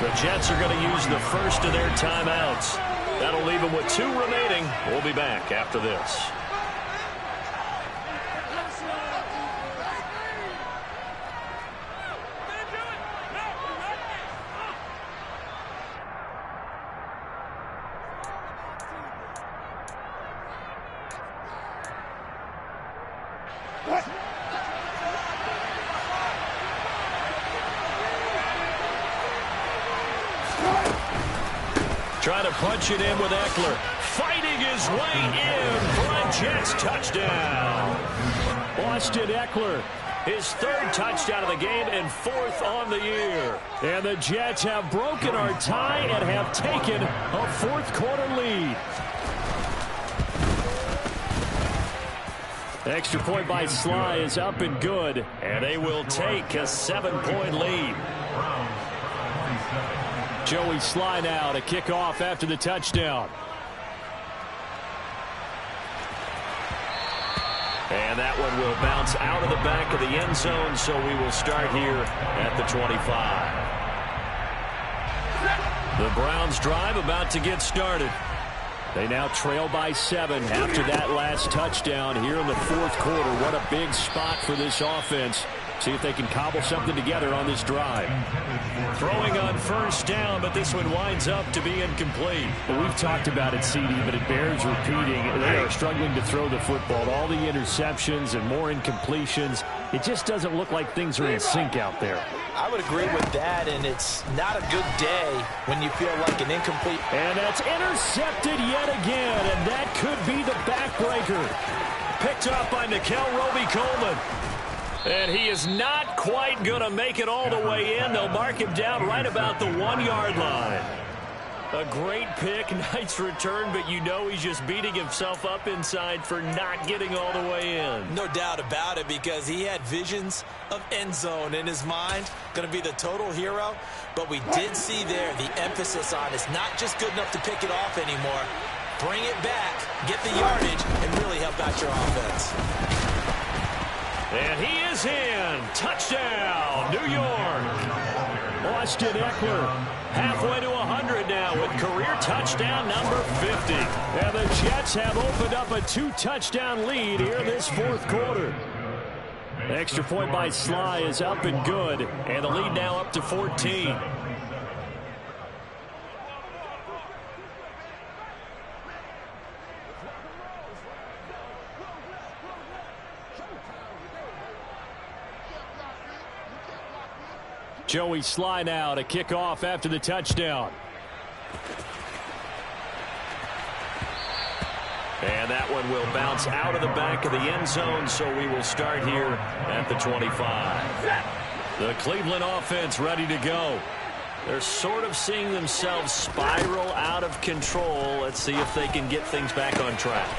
The Jets are going to use the first of their timeouts. That'll leave them with 2 remaining. We'll be back after this. Trying to punch it in with Eckler. Fighting his way in for a Jets touchdown. Austin Eckler, his 3rd touchdown of the game and 4th on the year. And the Jets have broken our tie and have taken a 4th quarter lead. Extra point by Sly is up and good, and they will take a 7-point lead. Joey Sly now to kick off after the touchdown. And that one will bounce out of the back of the end zone, so we will start here at the 25. The Browns drive about to get started. They now trail by 7 after that last touchdown here in the 4th quarter. What a big spot for this offense. See if they can cobble something together on this drive. Throwing on first down, but this one winds up to be incomplete. Well, we've talked about it, CD, but it bears repeating. They are struggling to throw the football. All the interceptions and more incompletions. It just doesn't look like things are in sync out there. I would agree with that, and it's not a good day when you feel like an incomplete. And that's intercepted yet again, and that could be the backbreaker. Picked up by Nickel Roby-Coleman. And he is not quite going to make it all the way in. They'll mark him down right about the 1-yard line. A great pick, nice return, but you know he's just beating himself up inside for not getting all the way in. No doubt about it, because he had visions of end zone in his mind. Going to be the total hero. But we did see there the emphasis on it's not just good enough to pick it off anymore. Bring it back, get the yardage, and really help out your offense. And he is in. Touchdown, New York. Austin Eckler halfway to 100 now with career touchdown number 50. And the Jets have opened up a 2-touchdown lead here in this 4th quarter. Extra point by Sly is up and good. And the lead now up to 14. Joey Sly now to kick off after the touchdown. And that one will bounce out of the back of the end zone, so we will start here at the 25. The Cleveland offense ready to go. They're sort of seeing themselves spiral out of control. Let's see if they can get things back on track.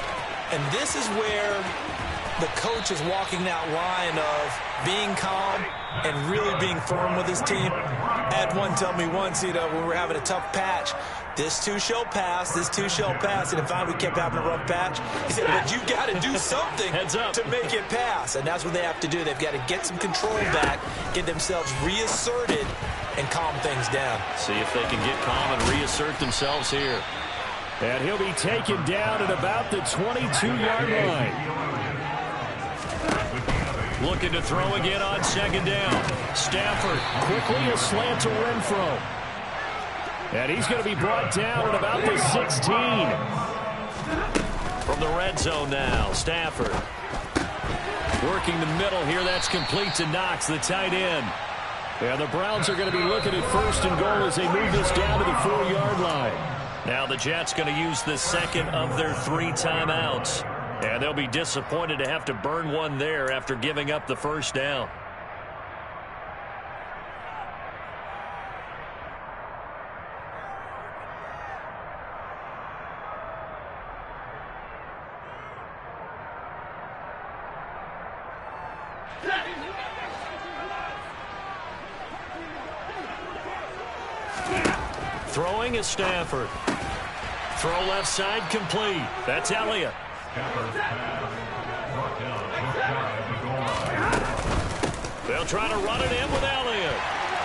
And this is where the coach is walking that line of being calm and really being firm with his team. I had one tell me once, when we were having a tough patch, this too shall pass, this too shall pass. And if we kept having a rough patch, he said, but you got to do something to make it pass. And that's what they have to do. They've got to get some control back, get themselves reasserted, and calm things down. See if they can get calm and reassert themselves here. And he'll be taken down at about the 22-yard line. Looking to throw again on second down. Stafford quickly a slant to Renfro. And he's going to be brought down at about the 16. From the red zone now, Stafford. Working the middle here, that's complete to Knox, the tight end. And the Browns are going to be looking at first and goal as they move this down to the 4-yard line. Now the Jets going to use the second of their 3 timeouts. And they'll be disappointed to have to burn one there after giving up the first down. Throwing is Stafford. Throw left side complete. That's Elliott. They'll try to run it in with Elliott.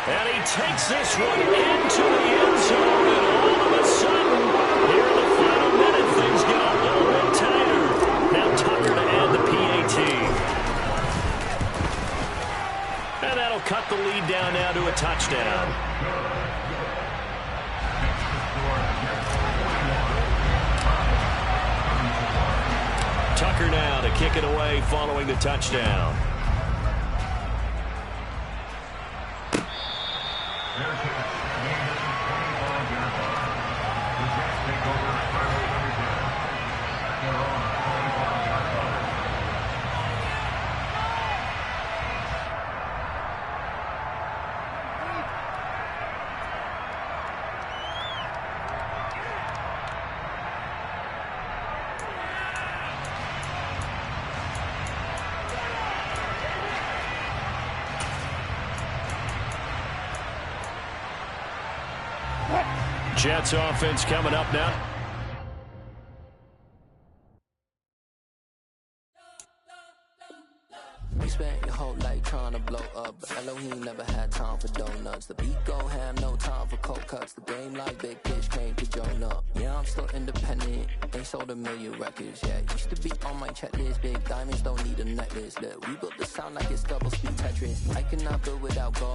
And he takes this one into the end zone. And all of a sudden, here in the final minute, things get a little bit tighter. Now Tucker to add the PAT. And that'll cut the lead down now to a touchdown. Tucker now to kick it away following the touchdown. Jets offense coming up now. You spent your whole life trying to blow up, but Elohim never had time for donuts. The beat go ham, no time for cold cuts. The game like big fish came to join up. Yeah, I'm still independent, ain't sold 1 million records yet. Used to be on my checklist, big diamonds don't need a necklace. Look, we built the sound like it's double speed Tetris. I cannot build without God.